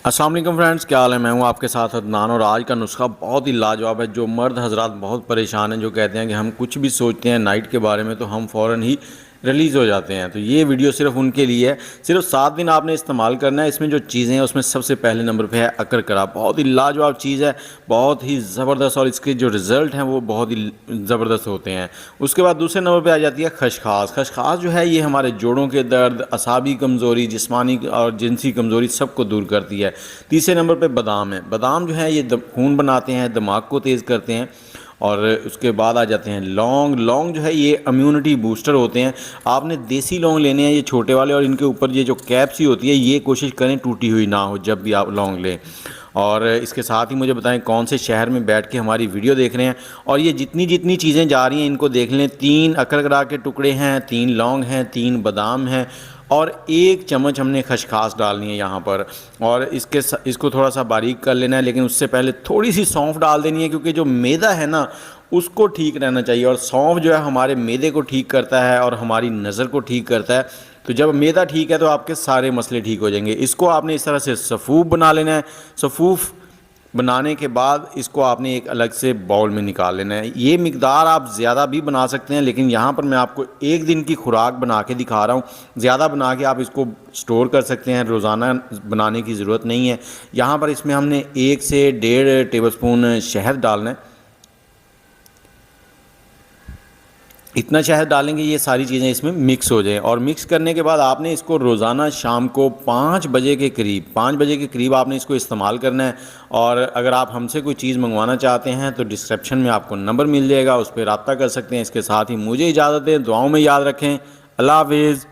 السلام علیکم فرینڈس، کیا حال ہے؟ میں ہوں آپ کے ساتھ عدنان، اور آج کا نسخہ بہت ہی لاجواب ہے۔ جو مرد حضرات بہت پریشان ہیں، جو کہتے ہیں کہ ہم کچھ بھی سوچتے ہیں نائٹ کے بارے میں تو ہم فوراً ہی ریلیز ہو جاتے ہیں، تو یہ ویڈیو صرف ان کے لیے ہے۔ صرف 7 دن آپ نے استعمال کرنا ہے۔ اس میں جو چیزیں ہیں اس میں سب سے پہلے نمبر پہ ہے اکرکرا۔ بہت ہی لاجواب چیز ہے، بہت ہی زبردست، اور اس کے جو رزلٹ ہیں وہ بہت ہی زبردست ہوتے ہیں۔ اس کے بعد دوسرے نمبر پہ آ جاتی ہے خشخاش۔ خشخاش جو ہے یہ ہمارے جوڑوں کے درد، اعصابی کمزوری، جسمانی اور جنسی کمزوری سب کو دور کرتی ہے۔ تیسرے نمبر پہ بادام ہے۔ بادام جو ہے یہ خون بناتے ہیں، دماغ کو تیز کرتے ہیں۔ اور اس کے بعد آ جاتے ہیں لونگ۔ لونگ جو ہے یہ امیونٹی بوسٹر ہوتے ہیں۔ آپ نے دیسی لونگ لینے ہیں، یہ چھوٹے والے، اور ان کے اوپر یہ جو کیپ سی ہوتی ہے یہ کوشش کریں ٹوٹی ہوئی نہ ہو جب بھی آپ لونگ لیں۔ اور اس کے ساتھ ہی مجھے بتائیں کون سے شہر میں بیٹھ کے ہماری ویڈیو دیکھ رہے ہیں، اور یہ جتنی چیزیں جا رہی ہیں ان کو دیکھ لیں۔ 3 اکرکرا کے ٹکڑے ہیں، 3 لونگ ہیں، 3 بادام ہیں، اور 1 چمچ ہم نے خشخاش ڈالنی ہے یہاں پر۔ اور اس کو تھوڑا سا باریک کر لینا ہے، لیکن اس سے پہلے تھوڑی سی سونف ڈال دینی ہے، کیونکہ جو میدا ہے نا اس کو ٹھیک رہنا چاہیے، اور سونف جو ہے ہمارے میدے کو ٹھیک کرتا ہے اور ہماری نظر کو ٹھیک کرتا ہے۔ تو جب میدا ٹھیک ہے تو آپ کے سارے مسئلے ٹھیک ہو جائیں گے۔ اس کو آپ نے اس طرح سے سفوف بنا لینا ہے۔ سفوف بنانے کے بعد اس کو آپ نے ایک الگ سے باؤل میں نکال لینا ہے۔ یہ مقدار آپ زیادہ بھی بنا سکتے ہیں، لیکن یہاں پر میں آپ کو 1 دن کی خوراک بنا کے دکھا رہا ہوں۔ زیادہ بنا کے آپ اس کو سٹور کر سکتے ہیں، روزانہ بنانے کی ضرورت نہیں ہے۔ یہاں پر اس میں ہم نے 1 سے 1.5 ٹیبل سپون شہد ڈالنا ہے۔ اتنا شہد ڈالیں گے یہ ساری چیزیں اس میں مکس ہو جائیں، اور مکس کرنے کے بعد آپ نے اس کو روزانہ شام کو 5 بجے کے قریب آپ نے اس کو استعمال کرنا ہے۔ اور اگر آپ ہم سے کوئی چیز منگوانا چاہتے ہیں تو ڈسکرپشن میں آپ کو نمبر مل جائے گا، اس پہ رابطہ کر سکتے ہیں۔ اس کے ساتھ ہی مجھے اجازت دیں، دعاؤں میں یاد رکھیں۔ اللہ حافظ۔